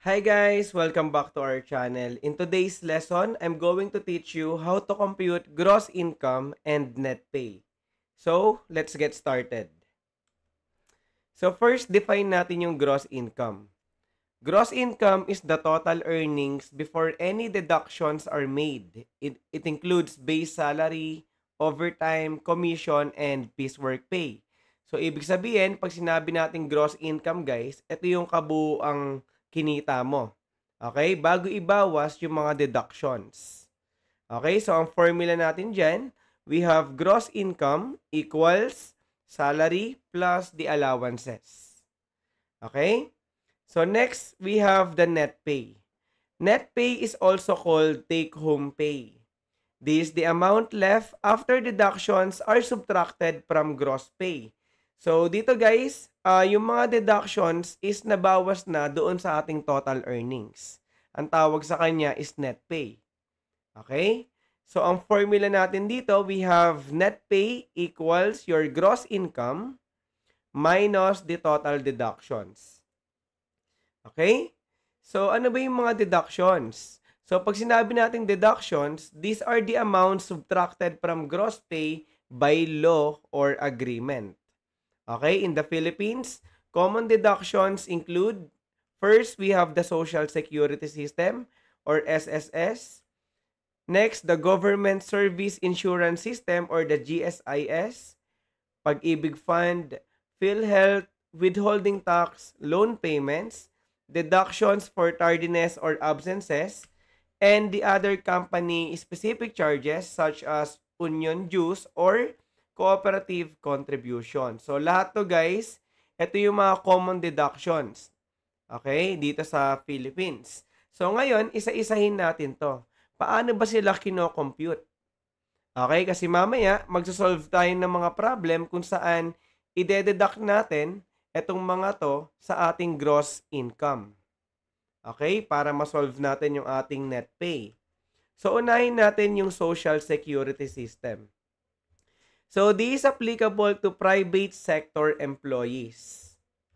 Hi guys! Welcome back to our channel. In today's lesson, I'm going to teach you how to compute gross income and net pay. So, let's get started. So first, define natin yung gross income. Gross income is the total earnings before any deductions are made. It includes base salary, overtime, commission, and piecework pay. So, ibig sabihin, pag sinabi natin gross income guys, ito yung kabuuang kinita mo. Okay? Bago ibawas yung mga deductions. Okay? So, ang formula natin dyan, we have gross income equals salary plus the allowances. Okay? So next, we have the net pay. Net pay is also called take-home pay. This is the amount left after deductions are subtracted from gross pay. So dito guys, yung mga deductions is nabawas na doon sa ating total earnings. Ang tawag sa kanya is net pay. Okay? So ang formula natin dito, we have net pay equals your gross income minus the total deductions. Okay? So, ano ba yung mga deductions? So, pag sinabi nating deductions, these are the amounts subtracted from gross pay by law or agreement. Okay? In the Philippines, common deductions include, first, we have the Social Security System or SSS. Next, the Government Service Insurance System or the GSIS. Pag-ibig Fund, PhilHealth, withholding tax, loan payments, deductions for tardiness or absences, and the other company-specific charges such as union dues or cooperative contribution. So, lahat to guys, ito yung mga common deductions. Okay? Dito sa Philippines. So, ngayon, isa-isahin natin to. Paano ba sila kino-compute? Okay? Kasi mamaya, magsasolve tayo ng mga problem kung saan ide-deduct natin etong mga to sa ating gross income. Okay? Para ma-solve natin yung ating net pay. So, unahin natin yung Social Security System. So, this is applicable to private sector employees.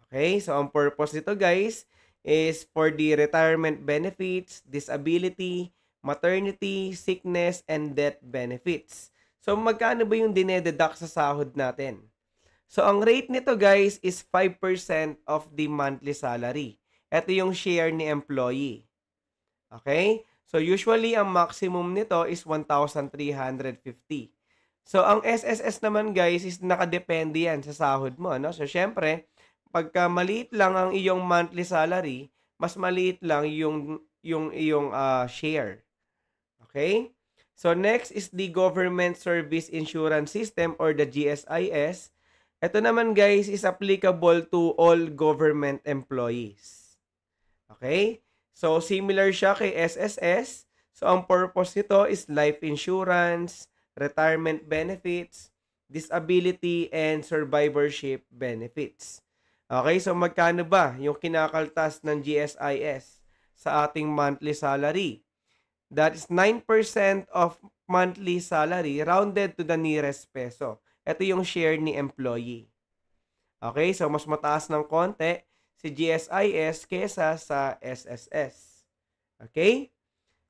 Okay? So, ang purpose nito guys is for the retirement benefits, disability, maternity, sickness, and death benefits. So, magkano ba yung dinededuct sa sahod natin? So, ang rate nito guys is 5% of the monthly salary. Ito yung share ni employee. Okay? So, usually, ang maximum nito is 1,350. So, ang SSS naman guys is nakadepende yan sa sahod mo. No? So, syempre, pagka maliit lang ang iyong monthly salary, mas maliit lang yung iyong share. Okay? So, next is the Government Service Insurance System or the GSIS. Ito naman guys is applicable to all government employees. Okay? So, similar siya kay SSS. So, ang purpose nito is life insurance, retirement benefits, disability, and survivorship benefits. Okay? So, magkano ba yung kinakaltas ng GSIS sa ating monthly salary? That is 9% of monthly salary rounded to the nearest peso. Ito yung share ni employee. Okay, so mas mataas ng konti si GSIS kesa sa SSS. Okay?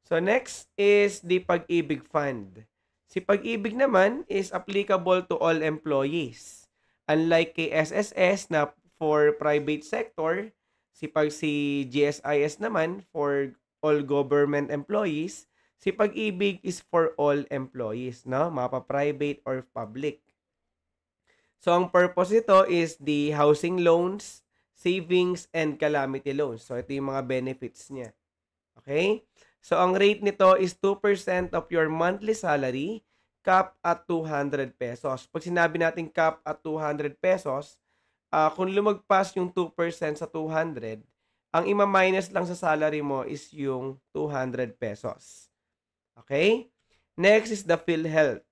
So next is the Pag-ibig Fund. Si Pag-ibig naman is applicable to all employees. Unlike kay SSS na for private sector, si GSIS naman for all government employees, si Pag-ibig is for all employees, no? Mapa-private or public. So, ang purpose nito is the housing loans, savings, and calamity loans. So, ito yung mga benefits niya. Okay? So, ang rate nito is 2% of your monthly salary, cap at 200 pesos. Pag sinabi natin cap at 200 pesos, kung lumagpas yung 2% sa 200, ang ima-minus lang sa salary mo is yung 200 pesos. Okay? Next is the PhilHealth.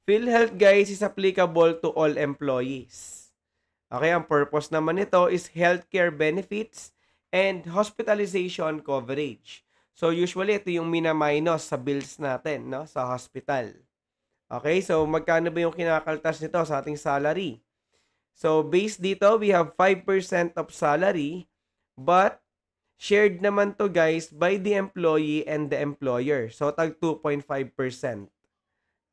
PhilHealth guys is applicable to all employees. Okay, ang purpose naman nito is healthcare benefits and hospitalization coverage. So usually ito yung mina-minus sa bills natin, no, sa hospital. Okay, so magkano ba yung kinakaltas nito sa ating salary? So based dito, we have 5% of salary, but Shared naman to guys by the employee and the employer. So tag 2.5%.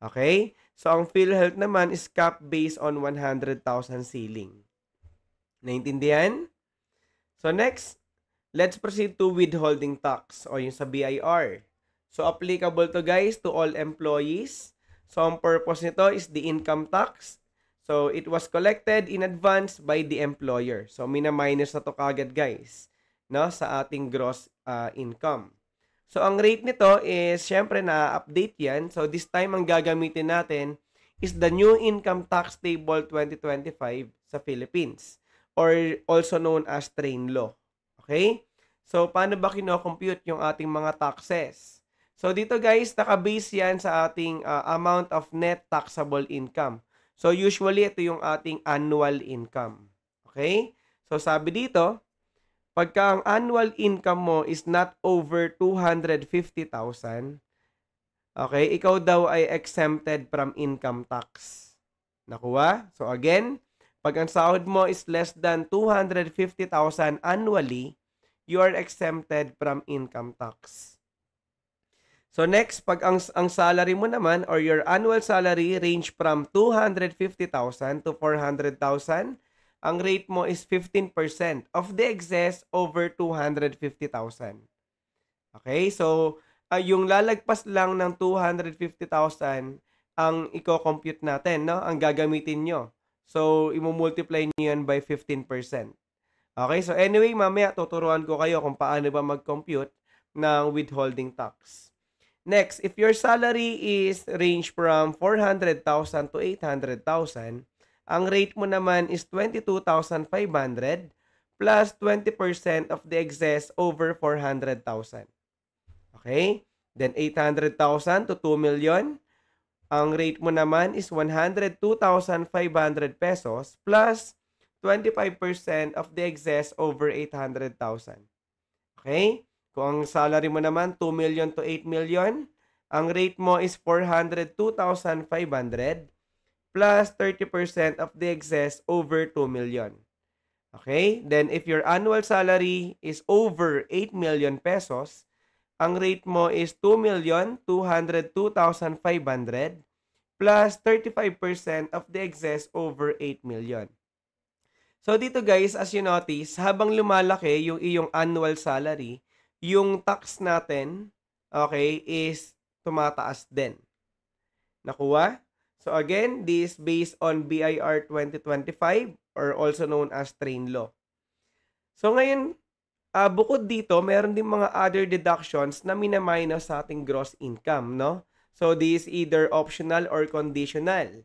Okay? So ang PhilHealth naman is cap based on 100,000 ceiling. Naintindihan? So next, let's proceed to withholding tax o yung sa BIR. So applicable to guys to all employees. So ang purpose nito is the income tax. So it was collected in advance by the employer. So mina-minus na to kagad guys, no, sa ating gross income. So ang rate nito is syempre na-update yan. So this time ang gagamitin natin is the new income tax table 2025 sa Philippines, or also known as train law. Okay? So paano ba kino-compute yung ating mga taxes? So dito guys, naka-base yan sa ating amount of net taxable income. So usually ito yung ating annual income. Okay? So sabi dito, pagka ang annual income mo is not over 250,000, okay, ikaw daw ay exempted from income tax. Nakuha? So again, pag ang sahod mo is less than 250,000 annually, you are exempted from income tax. So next, pag ang salary mo naman or your annual salary range from 250,000 to 400,000, ang rate mo is 15% of the excess over 250,000. Okay? So, yung lalagpas lang ng 250,000 ang i-compute natin, no? Ang gagamitin nyo. So, i-multiply nyo yan by 15%. Okay? So, anyway, mamaya tuturuan ko kayo kung paano ba mag-compute ng withholding tax. Next, if your salary is range from 400,000 to 800,000, ang rate mo naman is 22,500 plus 20% of the excess over 400,000. Okay? Then 800,000 to 2 million. Ang rate mo naman is 102,500 pesos plus 25% of the excess over 800,000. Okay? Kung ang salary mo naman 2 million to 8 million, ang rate mo is 402,500 plus 30% of the excess over 2 million. Okay? Then, if your annual salary is over 8 million pesos, ang rate mo is 2,202,500 plus 35% of the excess over 8 million. So, dito guys, as you notice, habang lumalaki yung iyong annual salary, yung tax natin, okay, is tumataas din. Nakuha? So again, this is based on BIR 2025 or also known as train law. So ngayon, bukod dito, meron din mga other deductions na mina-minus sa ating gross income, no? So this is either optional or conditional.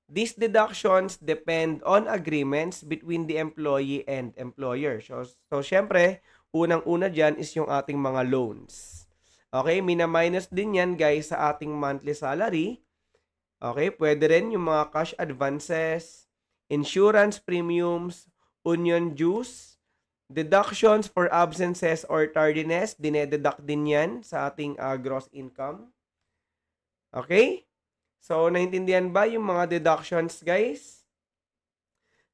These deductions depend on agreements between the employee and employer. So syempre, unang-una dyan is yung ating mga loans. Okay, mina-minus din yan guys sa ating monthly salary. Okay, pwede rin yung mga cash advances, insurance premiums, union dues, deductions for absences or tardiness, dinededuct din yan sa ating gross income. Okay? So, naintindihan ba yung mga deductions, guys?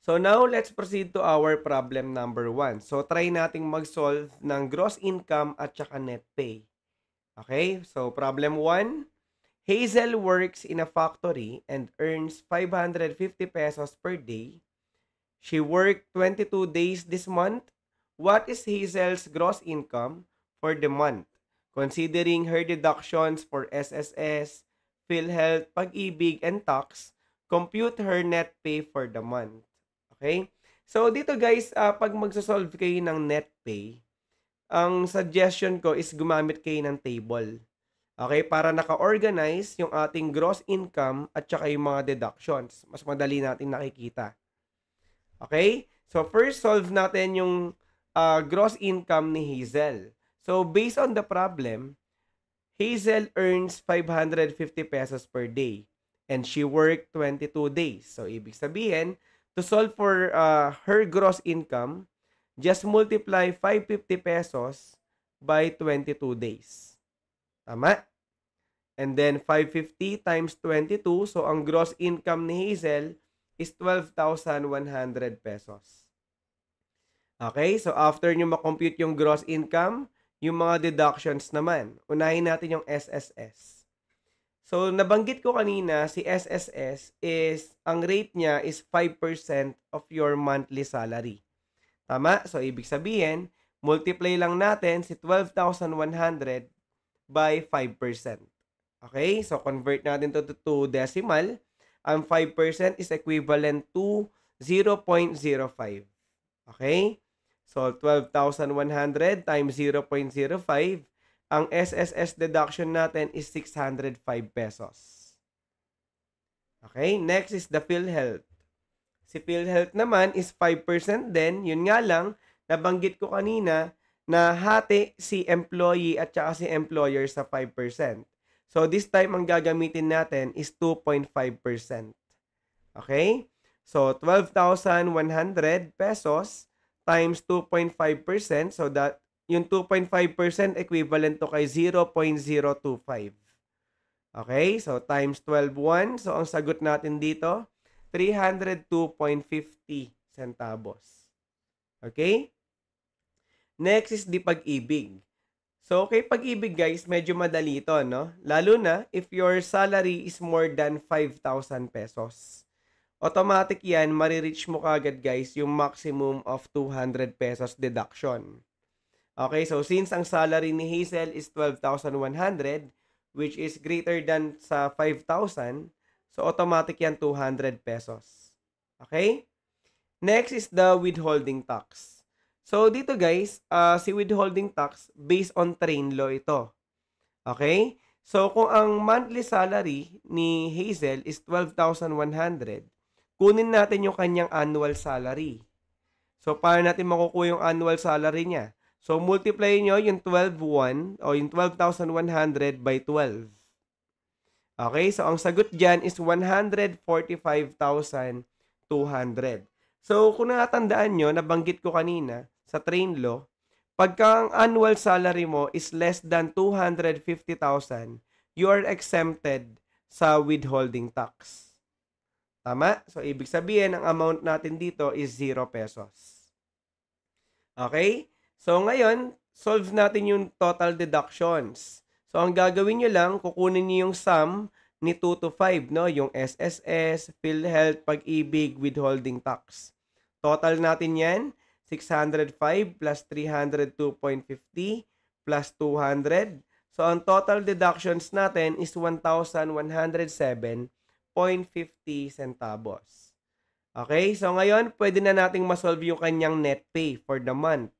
So, now, let's proceed to our problem number 1. So, try nating mag-solve ng gross income at saka net pay. Okay? So, problem 1. Hazel works in a factory and earns 550 pesos per day. She worked 22 days this month. What is Hazel's gross income for the month? Considering her deductions for SSS, PhilHealth, Pag-ibig, and tax, compute her net pay for the month. Okay? So, dito guys, pag magsasolve kayo ng net pay, ang suggestion ko is gumamit kayo ng table. Okay, para naka-organize yung ating gross income at saka yung mga deductions. Mas madali natin nakikita. Okay? So, first solve natin yung gross income ni Hazel. So, based on the problem, Hazel earns 550 pesos per day and she worked 22 days. So, ibig sabihin, to solve for her gross income, just multiply 550 pesos by 22 days. Tama? And then, 550 times 22. So, ang gross income ni Hazel is 12,100 pesos. Okay, so after nyo makompute yung gross income, yung mga deductions naman. Unahin natin yung SSS. So, nabanggit ko kanina, si SSS is, ang rate niya is 5% of your monthly salary. Tama? So, ibig sabihin, multiply lang natin si 12,100 by 5%. Okay? So, convert natin to decimal. Ang 5% is equivalent to 0.05. Okay? So, 12,100 times 0.05. Ang SSS deduction natin is 605 pesos. Okay? Next is the PhilHealth. Si PhilHealth naman is 5% din. Yun nga lang, nabanggit ko kanina na hati si employee at saka si employer sa 5%. So, this time, ang gagamitin natin is 2.5%. Okay? So, 12,100 pesos times 2.5%. So, that yung 2.5% equivalent to kay 0.025. Okay? So, times 12.1. So, ang sagot natin dito, 302.50 centavos. Okay? Next is the Pag-ibig. So, kay Pag-ibig guys, medyo madali ito, no? Lalo na if your salary is more than 5,000 pesos. Automatic yan, marireach mo kagad guys yung maximum of 200 pesos deduction. Okay, so since ang salary ni Hazel is 12,100, which is greater than sa 5,000, so automatic yan 200 pesos. Okay? Next is the withholding tax. So, dito guys, si withholding tax, based on train law ito. Okay? So, kung ang monthly salary ni Hazel is 12,100, kunin natin yung kanyang annual salary. So, paano natin makukuha yung annual salary niya? So, multiply nyo yung 12,100 o yung 12,100 by 12. Okay? So, ang sagot dyan is 145,200. So, kung natatandaan nyo, nabanggit ko kanina, sa train law, pagka ang annual salary mo is less than 250,000, you are exempted sa withholding tax. Tama? So, ibig sabihin, ang amount natin dito is 0 pesos. Okay? So, ngayon, solve natin yung total deductions. So, ang gagawin nyo lang, kukunin nyo yung sum ni 2 to 5, no? Yung SSS, PhilHealth, Pag-ibig, withholding tax. Total natin yan, 605 plus 302.50 plus 200. So, ang total deductions natin is 1,107.50 centavos. Okay? So, ngayon, pwede na nating masolve yung kanyang net pay for the month.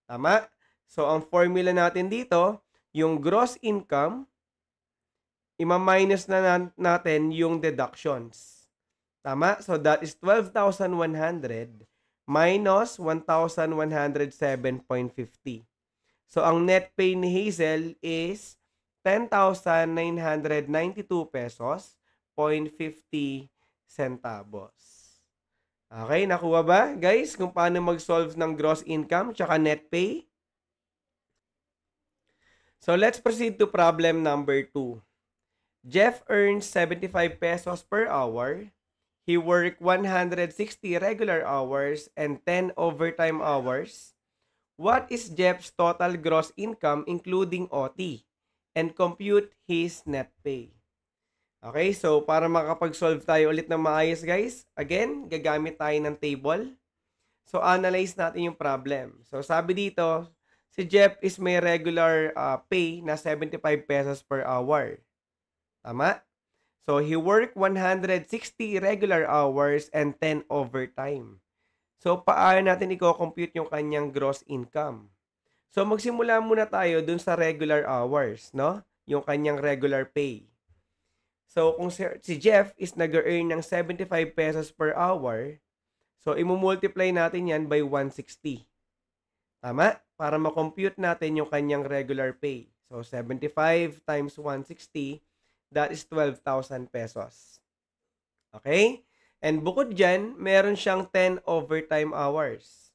Tama? So, ang formula natin dito, yung gross income, ima-minus na natin yung deductions. Tama? So, that is 12,100 minus 1,107.50. So, ang net pay ni Hazel is 10,992 pesos, 0.50 centavos. Okay, nakuha ba, guys, kung paano mag-solve ng gross income tsaka net pay? So, let's proceed to problem number 2. Jeff earns 75 pesos per hour. He worked 160 regular hours and 10 overtime hours. What is Jeff's total gross income including OT? And compute his net pay. Okay, so para makapag-solve tayo ulit ng maayos guys, again, gagamit tayo ng table. So, analyze natin yung problem. So, sabi dito, si Jeff is may regular pay na 75 pesos per hour. Tama? So, he worked 160 regular hours and 10 overtime. So, paano natin i-compute yung kanyang gross income? So, magsimula muna tayo dun sa regular hours, no? Yung kanyang regular pay. So, kung si Jeff is nag-earn ng 75 pesos per hour, so, imumultiply natin yan by 160. Tama? Para makompute natin yung kanyang regular pay. So, 75 times 160, that is 12,000 pesos. Okay? And bukod dyan, meron siyang 10 overtime hours.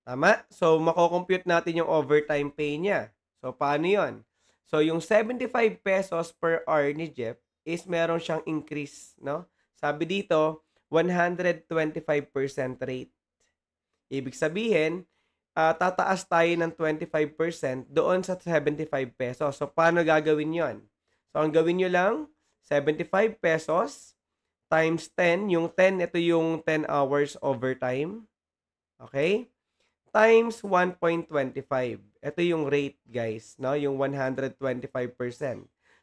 Tama? So, makocompute natin yung overtime pay niya. So, paano yon? So, yung 75 pesos per hour ni Jeff is meron siyang increase, no? Sabi dito, 125% rate. Ibig sabihin, tataas tayo ng 25% doon sa 75 pesos. So, paano gagawin yon? So, ang gawin nyo lang, 75 pesos times 10. Yung 10, ito yung 10 hours overtime. Okay? Times 1.25. Ito yung rate, guys, no? Yung 125%.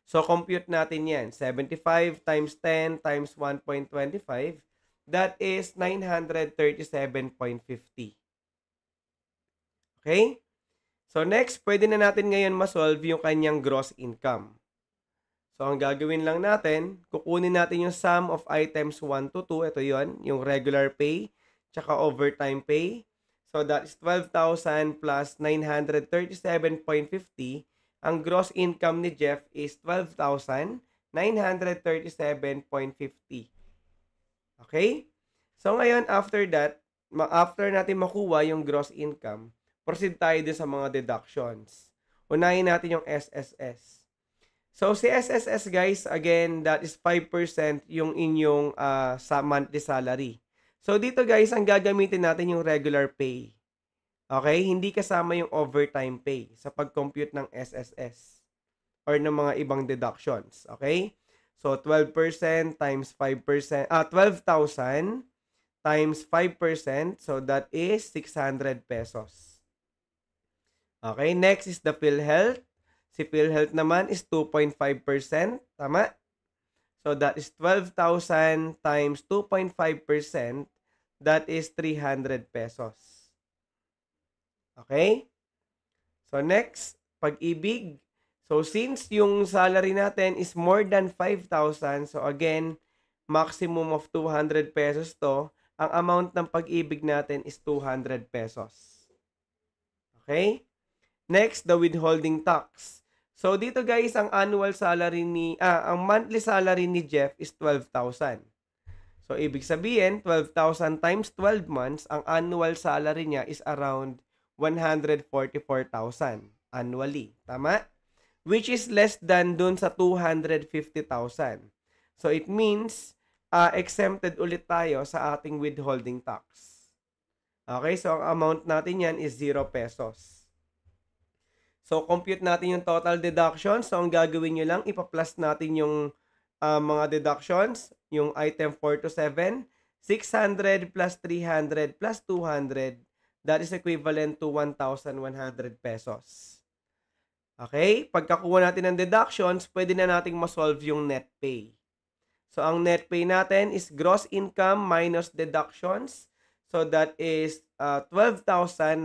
So, compute natin yan. 75 times 10 times 1.25, that is 937.50. Okay? So, next, pwede na natin ngayon masolve yung kanyang gross income. So, ang gagawin lang natin, kukunin natin yung sum of items 1 to 2. Ito yon, yung regular pay, tsaka overtime pay. So, that is 12,000 plus 937.50. Ang gross income ni Jeff is 12,937.50. Okay? So, ngayon, after that, after natin makuha yung gross income, proceed tayo din sa mga deductions. Unahin natin yung SSS. So, si SSS, guys, again, that is 5% yung inyong monthly salary. So, dito guys, ang gagamitin natin yung regular pay. Okay? Hindi kasama yung overtime pay sa pag-compute ng SSS or ng mga ibang deductions. Okay? So, 12% times 5%, 12,000 times 5%, so that is 600 pesos. Okay? Next is the PhilHealth. Si PhilHealth naman is 2.5%. Tama? So, that is 12,000 times 2.5%. That is 300 pesos. Okay? So, next, Pag-ibig. So, since yung salary natin is more than 5,000, so again, maximum of 200 pesos to, ang amount ng Pag-ibig natin is 200 pesos. Okay? Next, the withholding tax. So, dito guys, ang monthly salary ni Jeff is 12,000. So, ibig sabihin, 12,000 times 12 months, ang annual salary niya is around 144,000 annually. Tama? Which is less than dun sa 250,000. So, it means, exempted ulit tayo sa ating withholding tax. Okay? So, ang amount natin yan is 0 pesos. So, compute natin yung total deductions. So, ang gagawin nyo lang, ipa-plus natin yung mga deductions, yung item 4 to 7, 600 plus 300 plus 200, that is equivalent to 1,100 pesos. Okay? Pagkakuha natin ng deductions, pwede na nating masolve yung net pay. So, ang net pay natin is gross income minus deductions. So, that is 12,937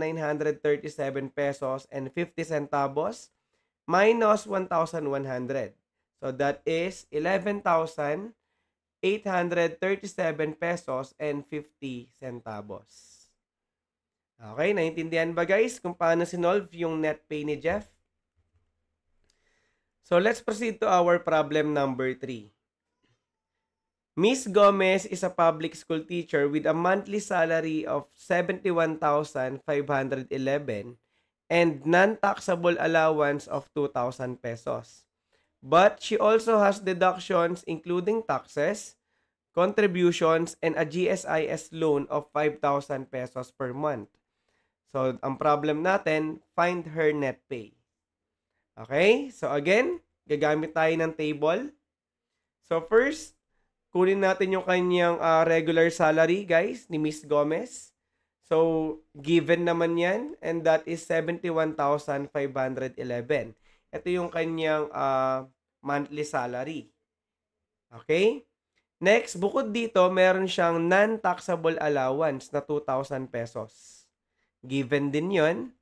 pesos and 50 centavos minus 1,100. So, that is 11,837 pesos and 50 centavos. Okay, naintindihan ba guys kung paano sinolve yung net pay ni Jeff? So, let's proceed to our problem number 3. Miss Gomez is a public school teacher with a monthly salary of 71,511 and non-taxable allowance of 2,000 pesos. But she also has deductions including taxes, contributions, and a GSIS loan of 5,000 pesos per month. So, ang problem natin, find her net pay. Okay? So, again, gagamit tayo ng table. So, first, kunin natin yung kanyang regular salary, guys, ni Miss Gomez. So, given naman yan, and that is 71,511. Ito yung kanyang monthly salary. Okay? Next, bukod dito, meron siyang non-taxable allowance na 2,000 pesos. Given din yon.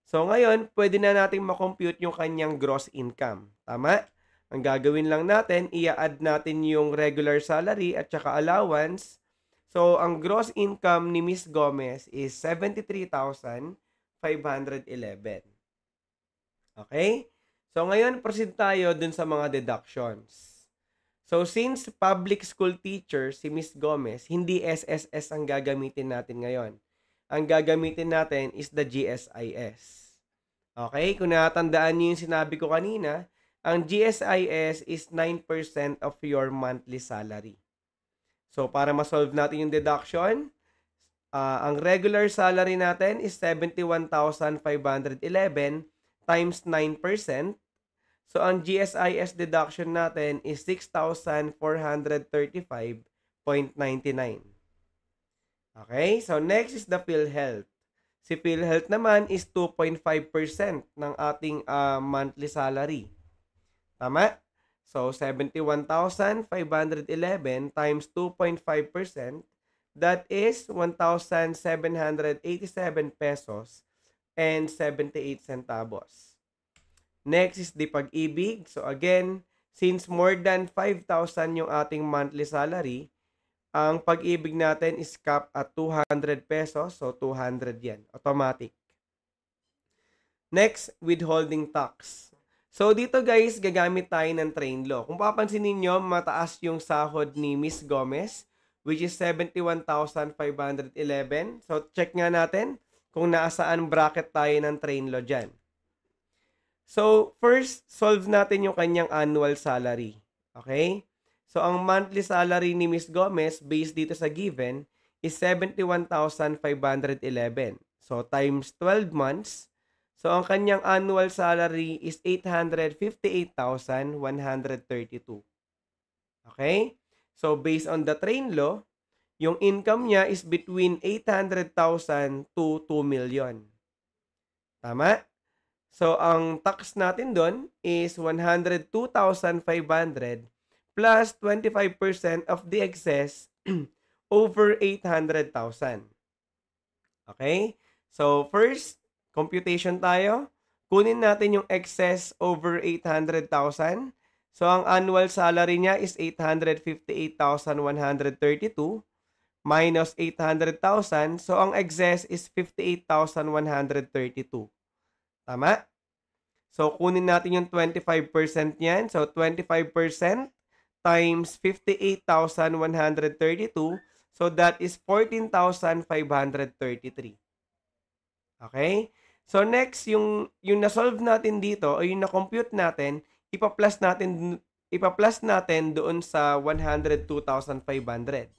So, ngayon, pwede na natin makompute yung kanyang gross income. Tama? Ang gagawin lang natin, i-add natin yung regular salary at saka allowance. So, ang gross income ni Miss Gomez is 73,511. Okay? So, ngayon, proceed tayo dun sa mga deductions. So, since public school teacher, si Miss Gomez, hindi SSS ang gagamitin natin ngayon. Ang gagamitin natin is the GSIS. Okay? Kung natandaan niyo yung sinabi ko kanina, ang GSIS is 9% of your monthly salary. So, para ma-solve natin yung deduction, Ang regular salary natin is 71,511 times 9%. So, ang GSIS deduction natin is 6,435.99. Okay? So, next is the PhilHealth. Si PhilHealth naman is 2.5% ng ating monthly salary. Tama? So, 71,511 times 2.5%, that is 1,787 pesos and 78 centavos. Next is the Pag-ibig. So, again, since more than 5,000 yung ating monthly salary, ang Pag-ibig natin is cap at 200 pesos. So, 200 yan. Automatic. Next, withholding tax. So, dito guys, gagamit tayo ng train law. Kung papansin ninyo, mataas yung sahod ni Miss Gomez, which is 71,511. So, check nga natin kung naasaan bracket tayo ng train law dyan. So, first, solve natin yung kanyang annual salary. Okay? So, ang monthly salary ni Miss Gomez, based dito sa given, is 71,511. So, times 12 months, so, ang kanyang annual salary is 858,132. Okay? So, based on the train law, yung income niya is between 800,000 to 2 million. Tama? So, ang tax natin doon is 102,500 plus 25% of the excess over 800,000. Okay? So, first, computation tayo. Kunin natin yung excess over 800,000. So, ang annual salary niya is 858,132 minus 800,000. So, ang excess is 58,132. Tama? So, kunin natin yung 25% niyan. So, 25% times 58,132. So, that is 14,533. Okay? So, next, yung na-solve natin dito, o yung na-compute natin, ipa-plus natin doon sa 102,500.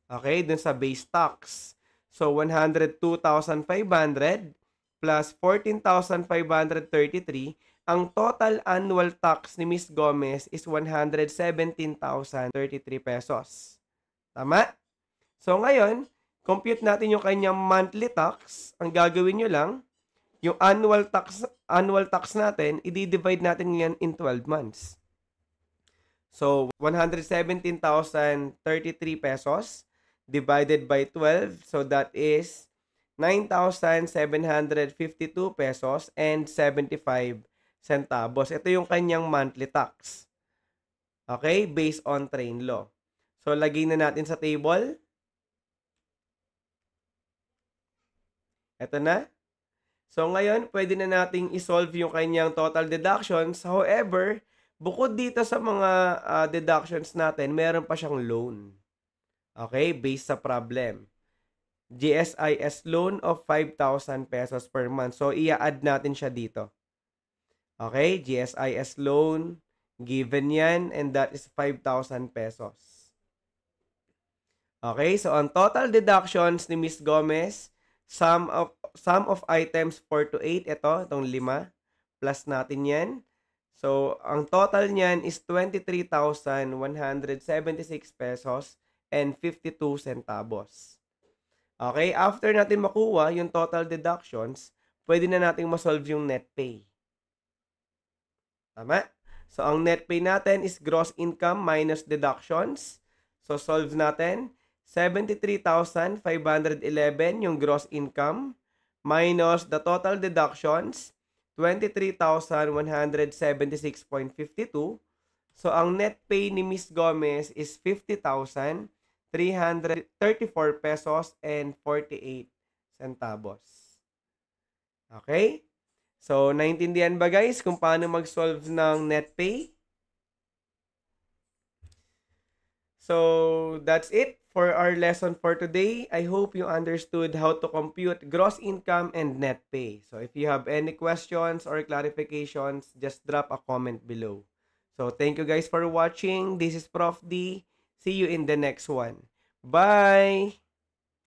Okay? Doon sa base tax. So, 102,500 plus 14,533, ang total annual tax ni Miss Gomez is 117,033 pesos. Tama? So, ngayon, compute natin yung kanyang monthly tax. Ang gagawin nyo lang, yung annual tax natin, i-divide natin yan in 12 months. So, 117,033 pesos divided by 12. So, that is 9,752 pesos and 75 centavos. Ito yung kanyang monthly tax. Okay? Based on train law. So, lagay na natin sa table. Ito na. So, ngayon, pwede na nating isolve yung kanyang total deductions. However, bukod dito sa mga deductions natin, meron pa siyang loan. Okay? Based sa problem. GSIS loan of 5,000 pesos per month. So, i-add natin siya dito. Okay? GSIS loan, given yan, and that is 5,000 pesos. Okay? So, ang total deductions ni Miss Gomez, sum of items 4 to 8, itong 5, plus natin yan. So, ang total niyan is 23,176 pesos and 52 centavos. Okay, after natin makuha yung total deductions, pwede na nating masolve yung net pay. Tama? So, ang net pay natin is gross income minus deductions. So, solve natin. 73,511 yung gross income minus the total deductions, 23,176.52. So, ang net pay ni Miss Gomez is 50,334 pesos and 48 centavos. Okay? So, naintindihan ba guys kung paano mag-solve ng net pay? So, that's it for our lesson for today. I hope you understood how to compute gross income and net pay. So, if you have any questions or clarifications, just drop a comment below. So, thank you guys for watching. This is Prof. D. See you in the next one. Bye!